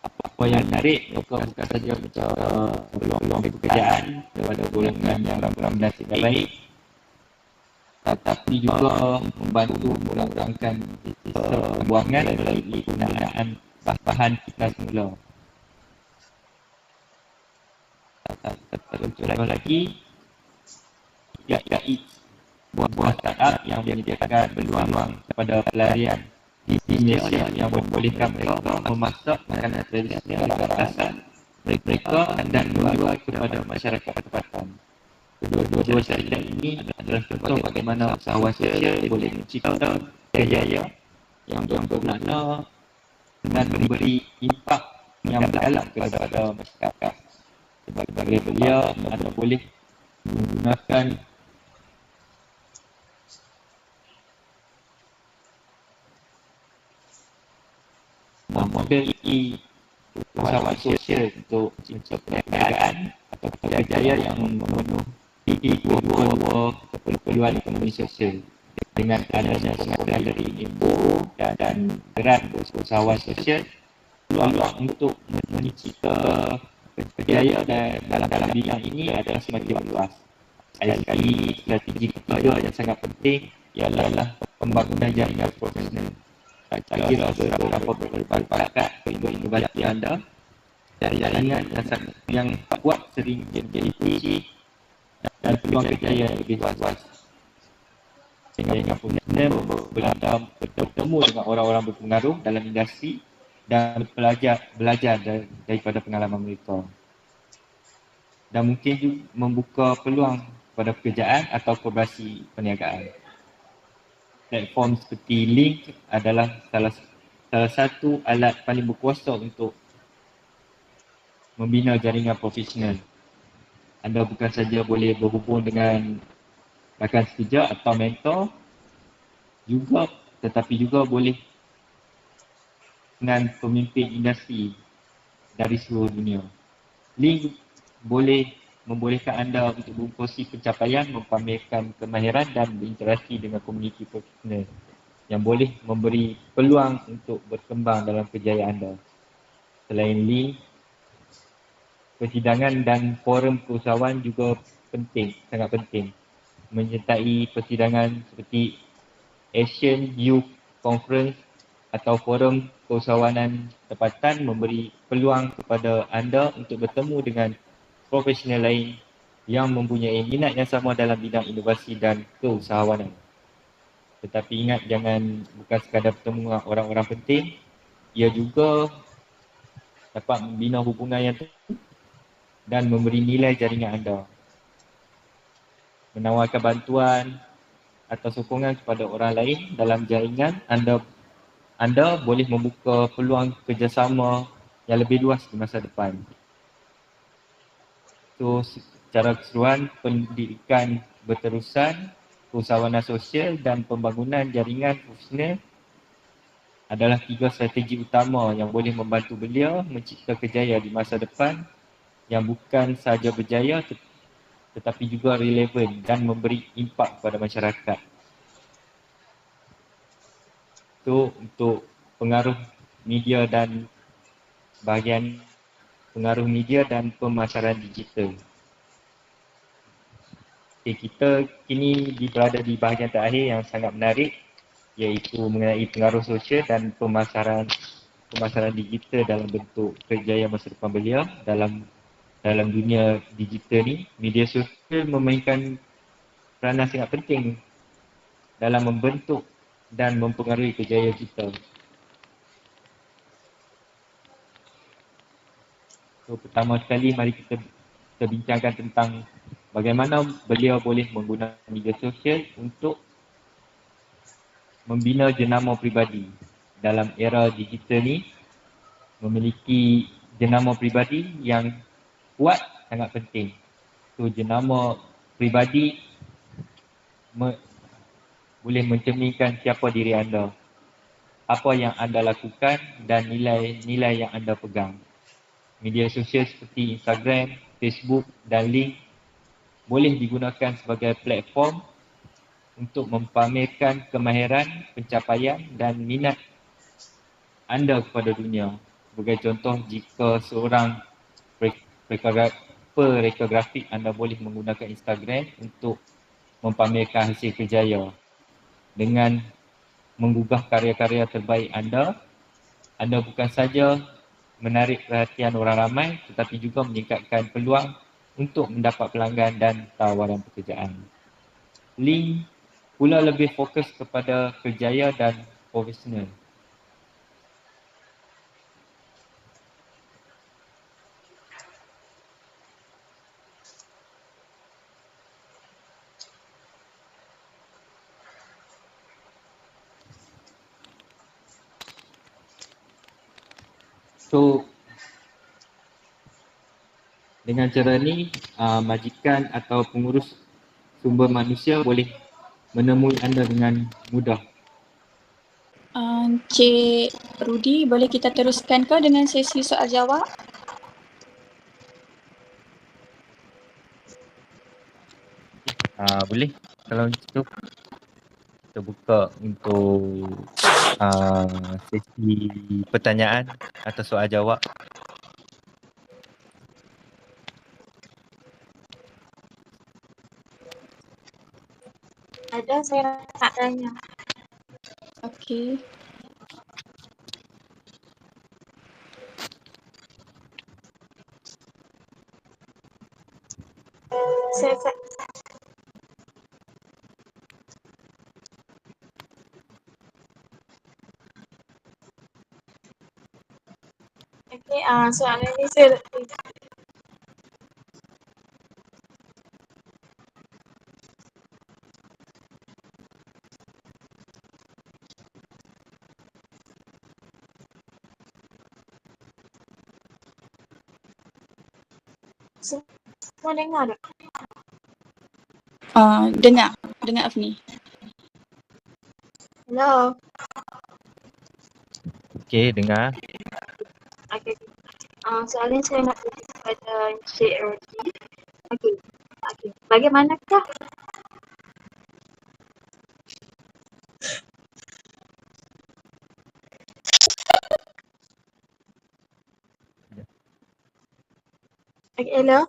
Apa yang menarik, bukan saja bicara peluang pekerjaan daripada golongan yang nasib baik, tetapi juga membantu mengurangkan sistem pembuangan melalui penggunaan bahan kita semula. Contoh lagi, buah startup yang menyediakan peluang kepada pelarian di Malaysia yang membolehkan mereka memasak makanan tradisional asal mereka dan menjual kepada masyarakat tempatan. Kedua-dua syarikat ini adalah contoh bagaimana usahawan sosial boleh mencipta jaya yang bermakna dengan memberi impak yang mendalam kepada masyarakat. Sebagai beliau, anda boleh menggunakan model usahawan sosial untuk mencipta perniagaan atau kerjaya yang memenuhi dua keperluan ekonomi sosial. Dengan adanya pengadaan dari info dan gerak usahawan sosial, peluang untuk mencipta kerjaya dalam bidang ini adalah semakin luas. Sekali strategi kedua yang sangat penting ialah pembangunan jaringan profesional. Tak kira seberapa berbakat inovasi anda, jaringan yang kuat sering menjadi kunci dan peluang kejayaan yang lebih luas. Dengan profesional bertemu dengan orang-orang berpengaruh dalam industri dan belajar daripada pengalaman mereka. Dan mungkin juga membuka peluang pada pekerjaan atau kolaborasi perniagaan. Platform seperti Link adalah salah satu alat paling berkuasa untuk membina jaringan profesional. Anda bukan saja boleh berhubung dengan rakan sekerja atau mentor tetapi juga boleh dengan pemimpin industri dari seluruh dunia. Link boleh membolehkan anda untuk berkongsi pencapaian, mempamerkan kemahiran dan berinteraksi dengan komuniti profesional yang boleh memberi peluang untuk berkembang dalam kerjaya anda. Selain link, persidangan dan forum keusahawan juga sangat penting. Menyertai persidangan seperti Asian Youth Conference atau forum keusahawanan tempatan memberi peluang kepada anda untuk bertemu dengan profesional lain yang mempunyai minat yang sama dalam bidang inovasi dan keusahawanan. Tetapi ingat, bukan sekadar bertemu dengan orang-orang penting, ia juga dapat membina hubungan yang teguh dan memberi nilai jaringan anda. Menawarkan bantuan atau sokongan kepada orang lain dalam jaringan anda boleh membuka peluang kerjasama yang lebih luas di masa depan. So, secara keseluruhan, pendidikan berterusan, keusahawanan sosial dan pembangunan jaringan profesional adalah 3 strategi utama yang boleh membantu beliau mencipta kejayaan di masa depan yang bukan sahaja berjaya tetapi juga relevan dan memberi impak kepada masyarakat. So, untuk pengaruh media dan bahagian pengaruh media dan pemasaran digital. Okay, kita kini berada di bahagian terakhir yang sangat menarik, iaitu mengenai pengaruh sosial dan pemasaran digital dalam bentuk kejayaan masa depan beliau dalam dunia digital ni. Media sosial memainkan peranan sangat penting dalam membentuk dan mempengaruhi kejayaan kita. So, pertama sekali mari kita bincangkan tentang bagaimana beliau boleh menggunakan media sosial untuk membina jenama peribadi. Dalam era digital ni, memiliki jenama peribadi yang kuat sangat penting. So, jenama peribadi boleh mencerminkan siapa diri anda, apa yang anda lakukan dan nilai-nilai yang anda pegang. Media sosial seperti Instagram, Facebook dan Link boleh digunakan sebagai platform untuk mempamerkan kemahiran, pencapaian dan minat anda kepada dunia. Sebagai contoh, jika seorang reka grafik, anda boleh menggunakan Instagram untuk mempamerkan hasil kerjaya. Dengan menggugah karya-karya terbaik anda bukan saja menarik perhatian orang ramai tetapi juga meningkatkan peluang untuk mendapat pelanggan dan tawaran pekerjaan. Link pula lebih fokus kepada kerjaya dan profesional. So, dengan cara ni, majikan atau pengurus sumber manusia boleh menemui anda dengan mudah. Cik Rudy, boleh kita teruskan ke dengan sesi soal jawab? Boleh. Kalau itu kita buka untuk sesi pertanyaan atau soal jawab. Ada, saya nak tanya. Okey. Okey, soalan ni saya semua dengar tak? Dengar Afni. Hello. Okey, dengar. Okey. Soalan saya nak beri kepada Encik Rodi. Okey. Bagaimanakah hello?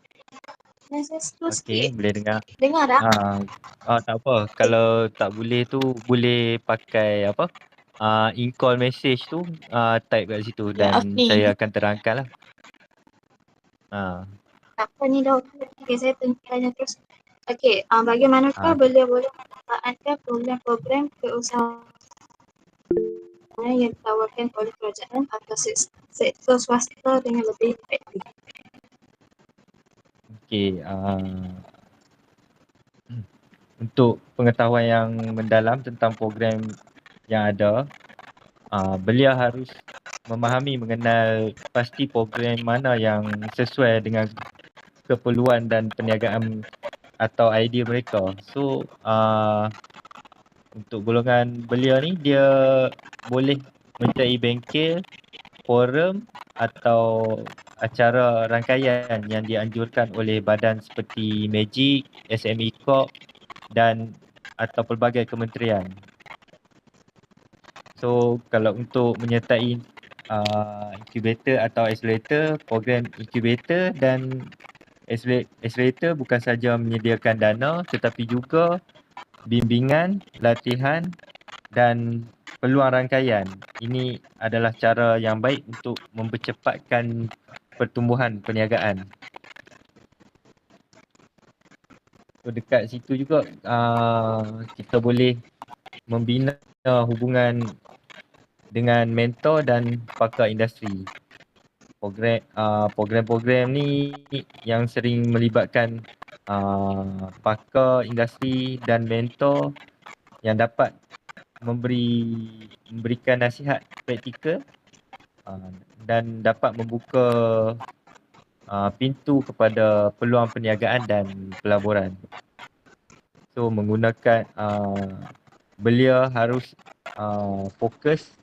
Saya slow Okey, sikit. boleh dengar. Dengar tak? Tak apa. Kalau tak boleh tu boleh pakai apa? In-call message tu type kat situ Ya, dan Afni. saya akan terangkan lah. Tak apa ni dah okey. Okey, saya tanya terus. Okey, bagaimanakah beliau boleh memanfaatkan program-program keusahawan yang ditawarkan oleh kerajaan atau sektor swasta dengan lebih efektif? Okey, untuk pengetahuan yang mendalam tentang program yang ada, beliau harus memahami mengenal pasti program mana yang sesuai dengan keperluan dan perniagaan atau idea mereka. So, untuk golongan beliau ni, dia boleh menyertai bengkel, forum atau acara rangkaian yang dianjurkan oleh badan seperti Magic, SME Corp dan atau pelbagai kementerian. So, kalau untuk menyertai incubator atau accelerator, program incubator dan accelerator bukan saja menyediakan dana tetapi juga bimbingan, latihan dan peluang rangkaian. Ini adalah cara yang baik untuk mempercepatkan pertumbuhan perniagaan. So, dekat situ juga kita boleh membina hubungan dengan mentor dan pakar industri. Program-program ni yang sering melibatkan pakar industri dan mentor yang dapat memberikan nasihat praktikal dan dapat membuka pintu kepada peluang perniagaan dan pelaburan. So, menggunakan beliau harus fokus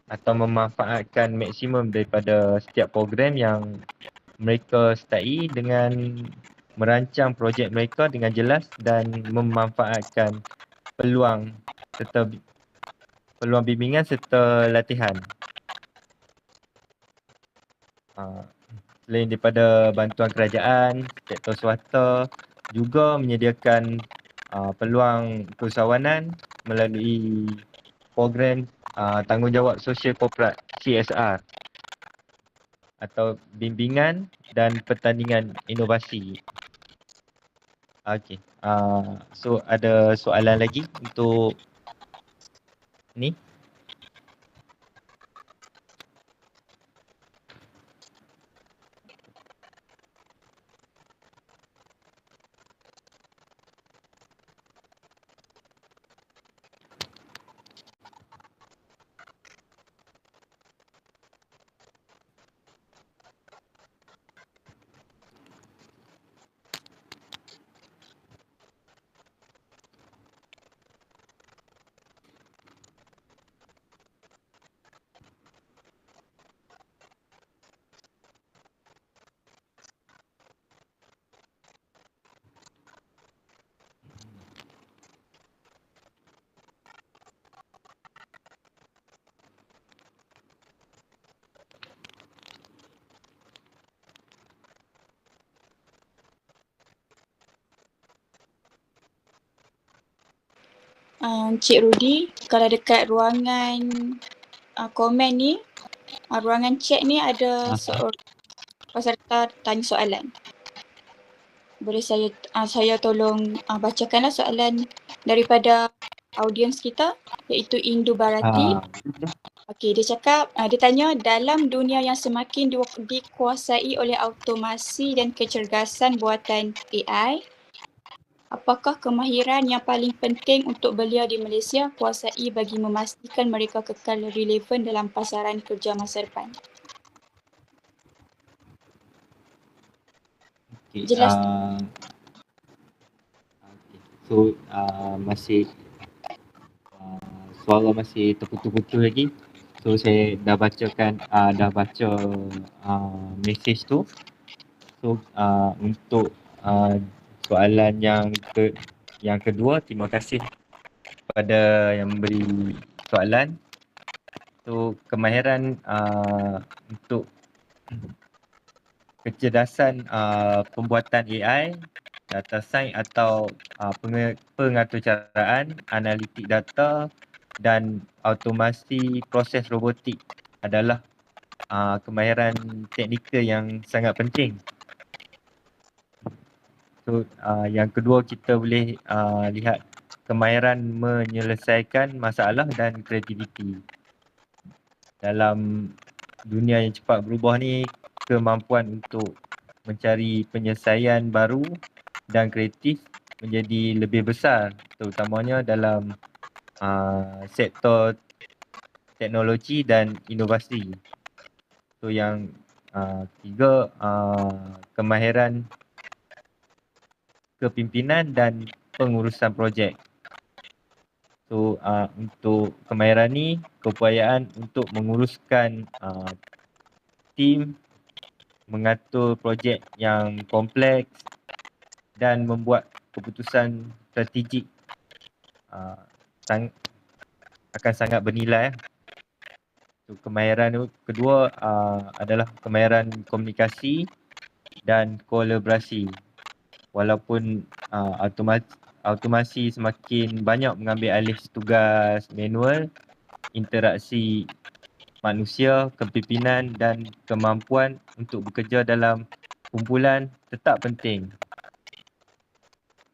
atau memanfaatkan maksimum daripada setiap program yang mereka sertai dengan merancang projek mereka dengan jelas dan memanfaatkan peluang serta peluang bimbingan serta latihan. Selain daripada bantuan kerajaan, sektor swasta juga menyediakan peluang keusahawanan melalui program tanggungjawab sosial korporat CSR atau bimbingan dan pertandingan inovasi. Okey. So ada soalan lagi untuk ni? Cik Rudi, kalau dekat ruangan komen ni, ruangan chat ni ada seorang peserta tanya soalan. Boleh saya tolong bacakanlah soalan daripada audiens kita, iaitu Indu Barati. Okey, dia cakap, dia tanya dalam dunia yang semakin dikuasai oleh automasi dan kecergasan buatan AI, apakah kemahiran yang paling penting untuk belia di Malaysia kuasai bagi memastikan mereka kekal relevan dalam pasaran kerja masa depan? Okay, Jelas. so masih suara masih terputus-putus lagi. So saya dah bacakan, dah baca message tu. So untuk soalan yang kedua, terima kasih kepada yang memberi soalan. So kemahiran untuk kecerdasan pembuatan AI, data science atau pengaturcaraan, analitik data dan automasi proses robotik adalah kemahiran teknikal yang sangat penting. So yang kedua, kita boleh lihat kemahiran menyelesaikan masalah dan kreativiti. Dalam dunia yang cepat berubah ni, kemampuan untuk mencari penyelesaian baru dan kreatif menjadi lebih besar, terutamanya dalam sektor teknologi dan inovasi. So yang tiga, kemahiran kepimpinan dan pengurusan projek. So untuk kemahiran ni, keupayaan untuk menguruskan tim, mengatur projek yang kompleks dan membuat keputusan strategik akan sangat bernilai. So, kemahiran kedua adalah kemahiran komunikasi dan kolaborasi. Walaupun automasi semakin banyak mengambil alih tugas manual, interaksi manusia, kepimpinan dan kemampuan untuk bekerja dalam kumpulan tetap penting,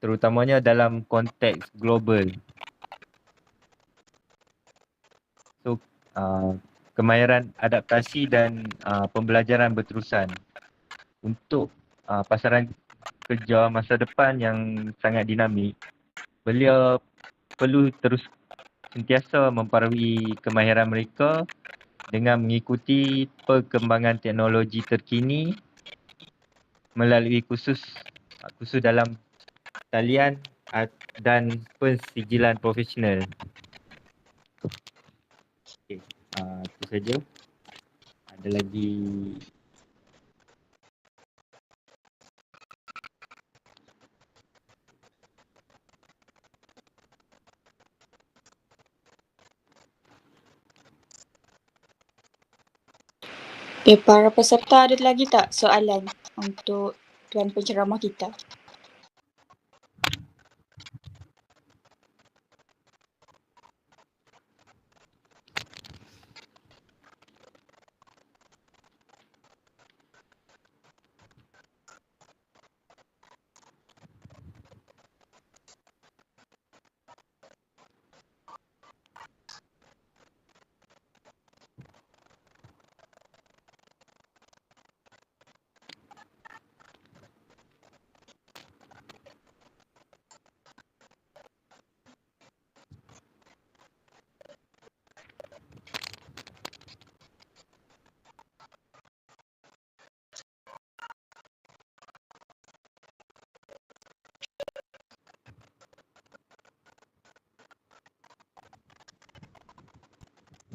terutamanya dalam konteks global. So, kemahiran adaptasi dan pembelajaran berterusan untuk pasaran kerja masa depan yang sangat dinamik. Belia perlu terus sentiasa memperbarui kemahiran mereka dengan mengikuti perkembangan teknologi terkini melalui kursus dalam talian dan pensijilan profesional. Okay, itu saja. Ada lagi? Para peserta ada lagi tak soalan untuk tuan penceramah kita?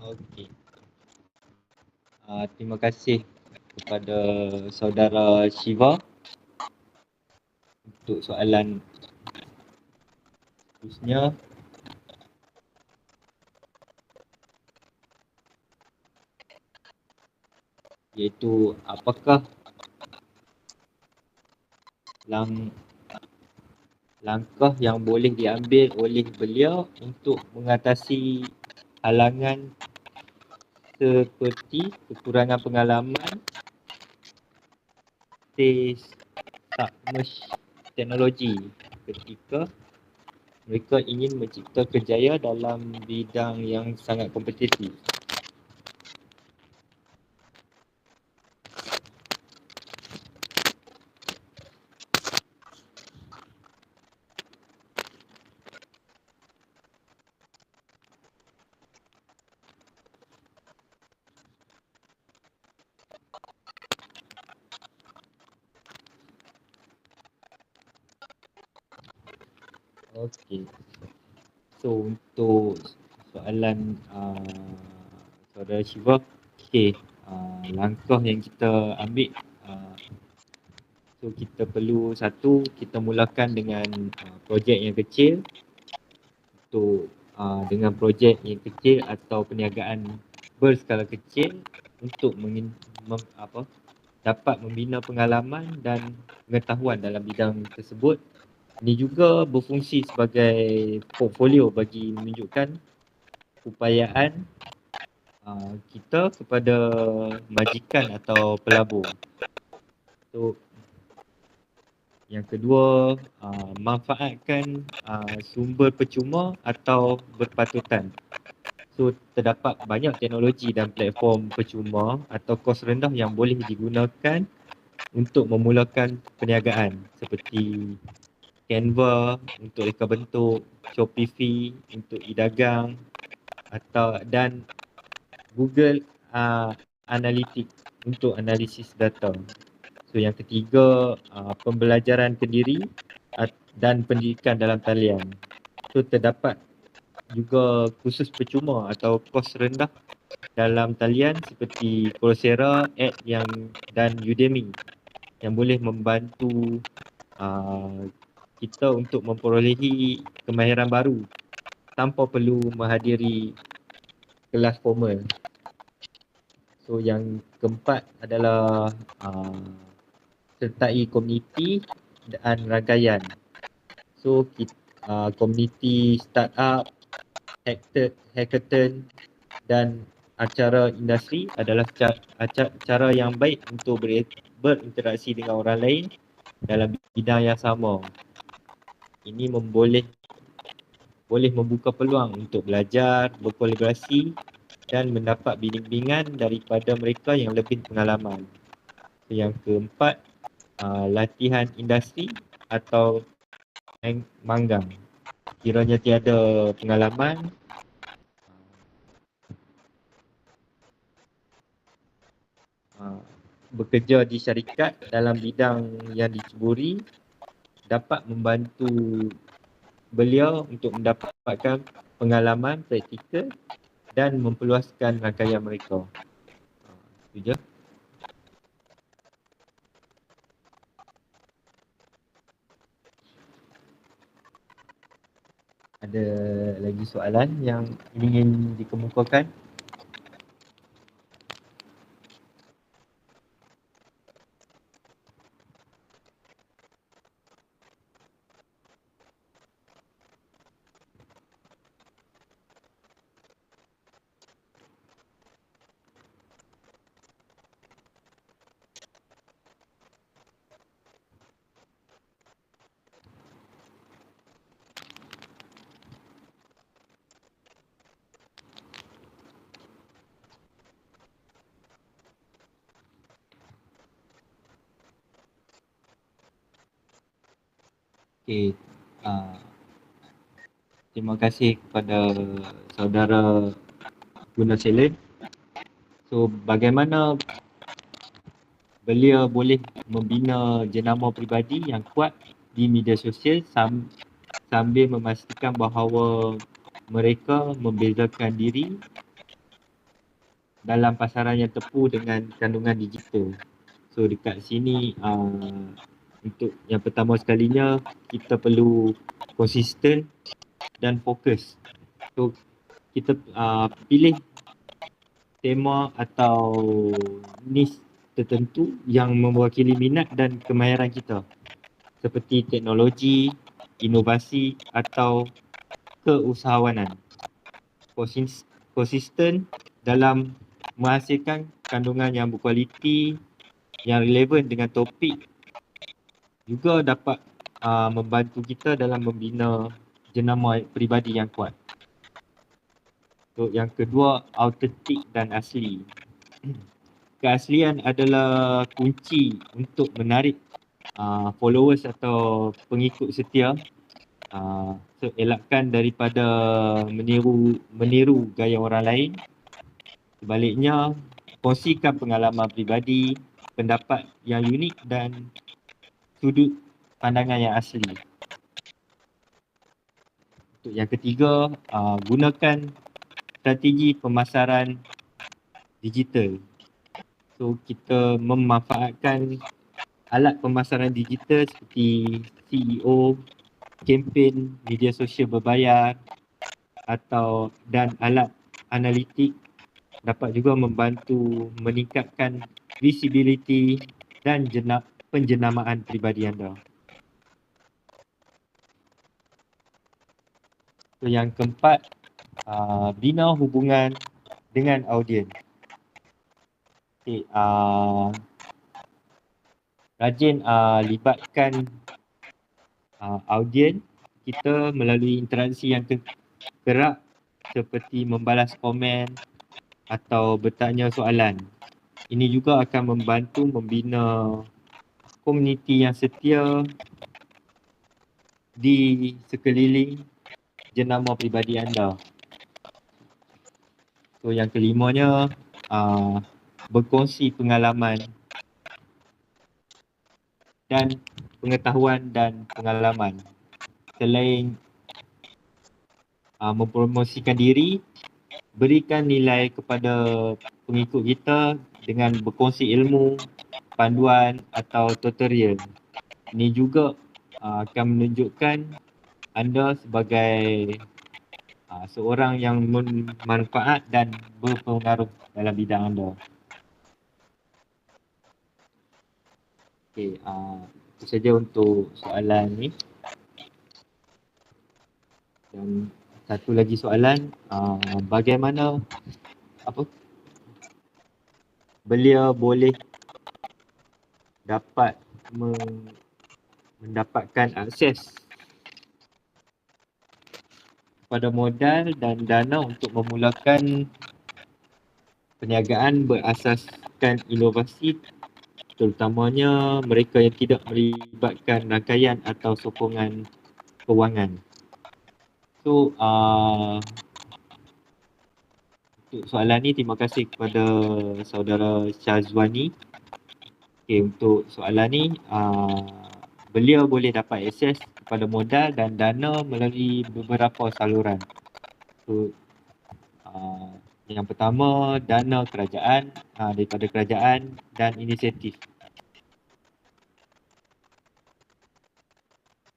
Okey. Terima kasih kepada saudara Shiva untuk soalan seterusnya. Iaitu apakah langkah yang boleh diambil oleh belia untuk mengatasi halangan seperti kekurangan pengalaman, teknologi ketika mereka ingin mencipta kerjaya dalam bidang yang sangat kompetitif. Okey. So untuk soalan saudara Shiva, okey, langkah yang kita ambil, so kita perlu satu, kita mulakan dengan projek yang kecil. Untuk dengan projek yang kecil atau perniagaan berskala kecil untuk dapat membina pengalaman dan pengetahuan dalam bidang tersebut. Ini juga berfungsi sebagai portfolio bagi menunjukkan upayaan kita kepada majikan atau pelabur. So, yang kedua, manfaatkan sumber percuma atau berpatutan. So, terdapat banyak teknologi dan platform percuma atau kos rendah yang boleh digunakan untuk memulakan perniagaan seperti Canva untuk reka bentuk, Shopify untuk e-dagang dan Google Analytics untuk analisis data. So yang ketiga, pembelajaran kendiri dan pendidikan dalam talian. So terdapat juga kursus percuma atau kos rendah dalam talian seperti Coursera, dan Udemy yang boleh membantu kita untuk memperolehi kemahiran baru tanpa perlu menghadiri kelas formal. So yang keempat adalah sertai komuniti dan rangkaian. So komuniti startup, hackathon dan acara industri adalah cara yang baik untuk berinteraksi dengan orang lain dalam bidang yang sama. Ini boleh membuka peluang untuk belajar, berkolaborasi dan mendapat bimbingan daripada mereka yang lebih pengalaman. Yang keempat, latihan industri atau manggang. Kiranya tiada pengalaman, bekerja di syarikat dalam bidang yang diceburi dapat membantu beliau untuk mendapatkan pengalaman praktikal dan memperluaskan rangkaian mereka. Itu je. Ada lagi soalan yang ingin dikemukakan? Okey, terima kasih kepada saudara Guna Selen. So, bagaimana beliau boleh membina jenama peribadi yang kuat di media sosial sambil memastikan bahawa mereka membezakan diri dalam pasaran yang tepu dengan kandungan digital. So dekat sini untuk yang pertama sekalinya kita perlu konsisten dan fokus. So kita pilih tema atau niche tertentu yang mewakili minat dan kemahiran kita seperti teknologi, inovasi atau keusahawanan. Konsisten dalam menghasilkan kandungan yang berkualiti, yang relevan dengan topik juga dapat membantu kita dalam membina jenama peribadi yang kuat. So, yang kedua, autentik dan asli. Keaslian adalah kunci untuk menarik followers atau pengikut setia. So, elakkan daripada meniru gaya orang lain. Sebaliknya, kongsikan pengalaman peribadi, pendapat yang unik dan sudut pandangan yang asli. Untuk yang ketiga, gunakan strategi pemasaran digital. So kita memanfaatkan alat pemasaran digital seperti CEO, kempen media sosial berbayar dan alat analitik dapat juga membantu meningkatkan visibility dan penjenamaan peribadi anda. So yang keempat, bina hubungan dengan audiens. Okay, rajin libatkan audiens kita melalui interaksi yang kerap seperti membalas komen atau bertanya soalan. Ini juga akan membantu membina komuniti yang setia di sekeliling jenama peribadi anda. So yang kelimanya, berkongsi pengalaman dan pengetahuan dan pengalaman. Selain mempromosikan diri, berikan nilai kepada pengikut kita dengan berkongsi ilmu, panduan atau tutorial. Ini juga akan menunjukkan anda sebagai seorang yang bermanfaat dan berpengaruh dalam bidang anda. Okey, itu saja untuk soalan ni. Dan satu lagi soalan, bagaimana belia boleh dapat mendapatkan akses pada modal dan dana untuk memulakan perniagaan berasaskan inovasi, terutamanya mereka yang tidak melibatkan rangkaian atau sokongan kewangan. So, untuk soalan ni terima kasih kepada saudara Syazwani. Okay, untuk soalan ni, belia boleh dapat akses kepada modal dan dana melalui beberapa saluran. So, yang pertama, dana kerajaan, daripada kerajaan dan inisiatif.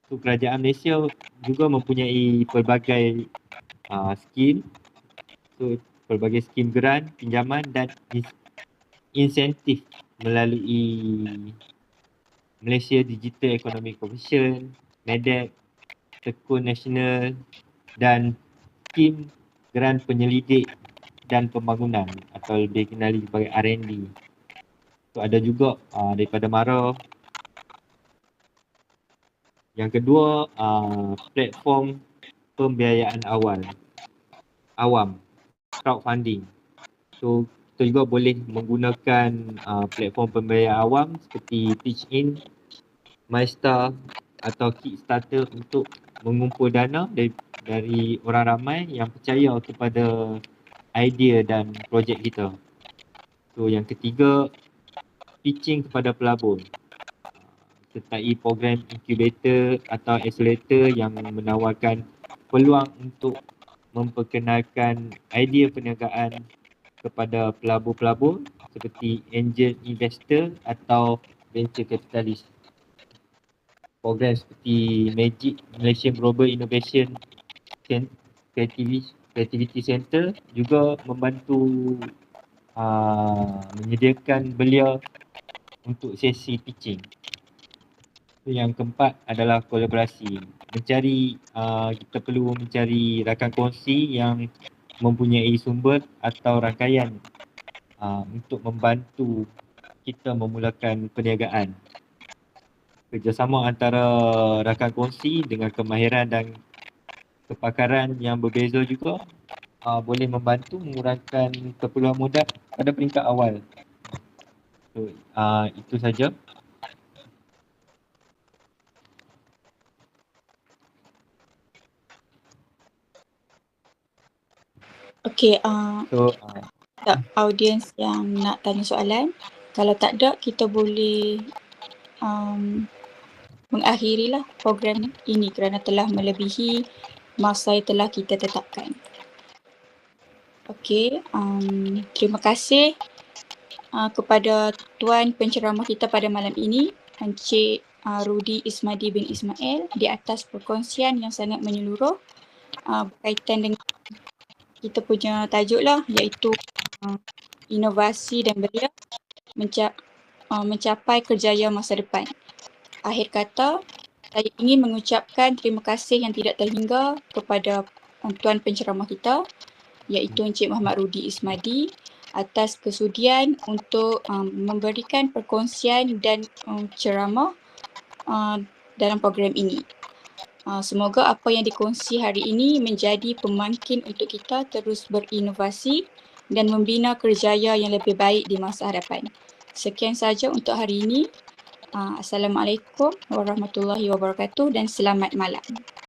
So, kerajaan Malaysia juga mempunyai pelbagai skim. So, pelbagai skim geran, pinjaman dan insentif melalui Malaysia Digital Economic Corporation, MEDEC, Tekun Nasional dan skim geran penyelidik dan pembangunan atau lebih dikenali sebagai R&D. So, ada juga daripada MARA. Yang kedua, platform pembiayaan awam, crowdfunding. So, kita juga boleh menggunakan platform pembiayaan awam seperti Pitch-in, MyStar atau Kickstarter untuk mengumpul dana dari orang ramai yang percaya kepada idea dan projek kita. So, yang ketiga, pitching kepada pelabur. Sertai program incubator atau accelerator yang menawarkan peluang untuk memperkenalkan idea perniagaan kepada pelabur-pelabur seperti angel investor atau venture capitalist. Program seperti Magic Malaysian Global Innovation Creativity Center juga membantu menyediakan belia untuk sesi pitching. Yang keempat adalah kolaborasi. Kita perlu mencari rakan kongsi yang mempunyai sumber atau rangkaian untuk membantu kita memulakan perniagaan. Kerjasama antara rakan kongsi dengan kemahiran dan kepakaran yang berbeza juga boleh membantu mengurangkan keperluan modal pada peringkat awal. So, itu saja. Okey, tak audiens yang nak tanya soalan. Kalau tak ada, kita boleh mengakhirilah program ini kerana telah melebihi masa yang telah kita tetapkan. Okey, terima kasih kepada Tuan Penceramah kita pada malam ini, Encik Rudi Ismadi bin Ismail, di atas perkongsian yang sangat menyeluruh berkaitan dengan kita punya tajuk lah, iaitu inovasi dan belia mencapai kerjaya masa depan. Akhir kata, saya ingin mengucapkan terima kasih yang tidak terhingga kepada Tuan Penceramah kita, iaitu Encik Muhammad Rudi Ismadi, atas kesudian untuk memberikan perkongsian dan ceramah dalam program ini. Semoga apa yang dikongsi hari ini menjadi pemangkin untuk kita terus berinovasi dan membina kerjaya yang lebih baik di masa hadapan. Sekian saja untuk hari ini. Assalamualaikum warahmatullahi wabarakatuh dan selamat malam.